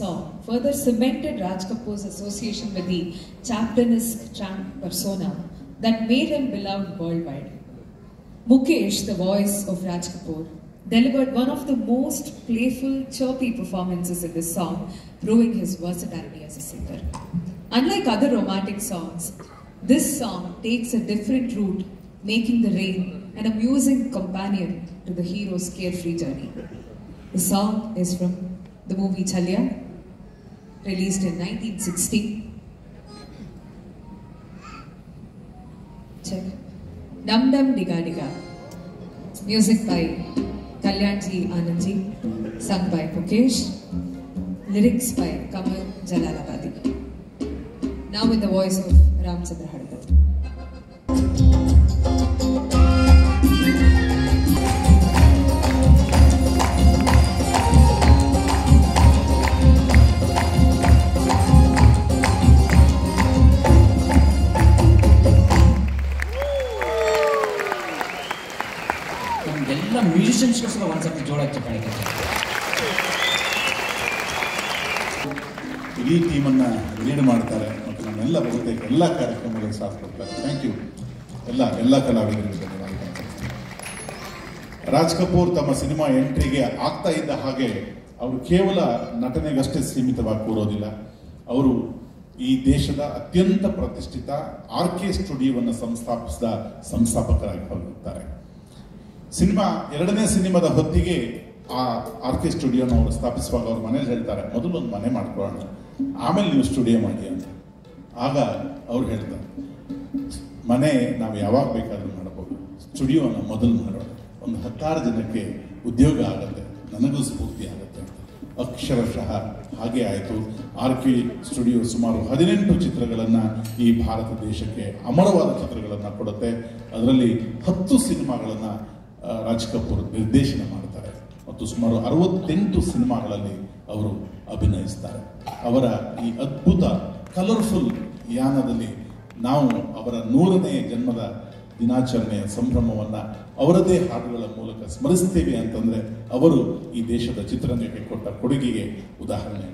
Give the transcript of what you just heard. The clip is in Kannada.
song further cemented Raj Kapoor's association with the Chaplin-esque tramp persona that made him beloved worldwide. Mukesh, the voice of Raj Kapoor, delivered one of the most playful, chirpy performances in this song, proving his versatility as a singer. Unlike other romantic songs, this song takes a different route, making the rain an amusing companion to the hero's carefree journey. The song is from the movie Chalya, released in 1960. Check. Dum Dum Diga Diga. Music by Kalyanji Anandji, sung by Mukesh. Lyrics by Kamal Jalalabadi. Now with the voice of Ramchandra Hadkar. ಎಲ್ಲ ಮ್ಯೂಸಿಷಿಯನ್ಸ್ಗೋಸ್ಕರ ಒಂದ್ಸತಿ ಜೋರಾಗಿ ಚಪ್ಪಾಳೆ. ಇಡೀ ಟೀಮನ್ನು ಲೀಡ್ ಮಾಡ್ತಾರೆ ಮತ್ತು ನಮ್ಮೆಲ್ಲ ಬಹುತೇಕ ಎಲ್ಲ ಕಾರ್ಯಕ್ರಮಗಳಿಗೆ ಸಾಥ್ ಕೊಡ್ತಾರೆ. ಥ್ಯಾಂಕ್ ಯು ಎಲ್ಲ ಕಲಾವಿದರಿಗೆ. ರಾಜ್ ಕಪೂರ್ ತಮ್ಮ ಸಿನಿಮಾ ಎಂಟ್ರಿಗೆ ಆಗ್ತಾ ಇದ್ದ ಹಾಗೆ ಅವರು ಕೇವಲ ನಟನೆಗಷ್ಟೇ ಸೀಮಿತವಾಗಿ ಕೂರೋದಿಲ್ಲ. ಅವರು ಈ ದೇಶದ ಅತ್ಯಂತ ಪ್ರತಿಷ್ಠಿತ ಆರ್ಕೆ ಸ್ಟುಡಿಯೋವನ್ನು ಸಂಸ್ಥಾಪಿಸಿದ ಸಂಸ್ಥಾಪಕರಾಗಿ ಹೊರಗುತ್ತಾರೆ. ಎರಡನೇ ಸಿನಿಮಾದ ಹೊತ್ತಿಗೆ ಆ ಆರ್ಕೆ ಸ್ಟುಡಿಯೋನ ಅವರು ಸ್ಥಾಪಿಸುವಾಗ ಅವ್ರ ಮನೇಲಿ ಹೇಳ್ತಾರೆ, ಮೊದಲು ಒಂದು ಮನೆ ಮಾಡ್ಕೊಳ್ಳೋಣ, ಆಮೇಲೆ ನೀವು ಸ್ಟುಡಿಯೋ ಮಾಡಿ ಅಂತ. ಆಗ ಅವ್ರು ಹೇಳ್ತಾರೆ, ಮನೆ ನಾವು ಯಾವಾಗ ಬೇಕಾದ್ರೂ ಮಾಡಬಹುದು, ಸ್ಟುಡಿಯೋನ ಮೊದಲು ಮಾಡೋಣ, ಒಂದು 16 ಜನಕ್ಕೆ ಉದ್ಯೋಗ ಆಗುತ್ತೆ, ನನಗೂ ಸ್ಫೂರ್ತಿ ಆಗುತ್ತೆ ಅಂತ. ಅಕ್ಷರಶಃ ಹಾಗೆ ಆಯಿತು. ಆರ್ಕೆ ಸ್ಟುಡಿಯೋ ಸುಮಾರು 18 ಚಿತ್ರಗಳನ್ನು ಈ ಭಾರತ ದೇಶಕ್ಕೆ ಅಮರವಾದ ಚಿತ್ರಗಳನ್ನು ಕೊಡುತ್ತೆ. ಅದರಲ್ಲಿ 10 ಸಿನಿಮಾಗಳನ್ನು ರಾಜ್ ಕಪೂರ್ ನಿರ್ದೇಶನ ಮಾಡ್ತಾರೆ ಮತ್ತು ಸುಮಾರು 68 ಸಿನಿಮಾಗಳಲ್ಲಿ ಅವರು ಅಭಿನಯಿಸ್ತಾರೆ. ಅವರ ಈ ಅದ್ಭುತ ಕಲರ್ಫುಲ್ ಯಾನದಲ್ಲಿ ನಾವು ಅವರ 100ನೇ ಜನ್ಮದ ದಿನಾಚರಣೆಯ ಸಂಭ್ರಮವನ್ನು ಅವರದೇ ಹಾಡುಗಳ ಮೂಲಕ ಸ್ಮರಿಸ್ತೇವೆ ಅಂತಂದರೆ ಅವರು ಈ ದೇಶದ ಚಿತ್ರರಂಗಕ್ಕೆ ಕೊಟ್ಟ ಕೊಡುಗೆಗೆ ಉದಾಹರಣೆ.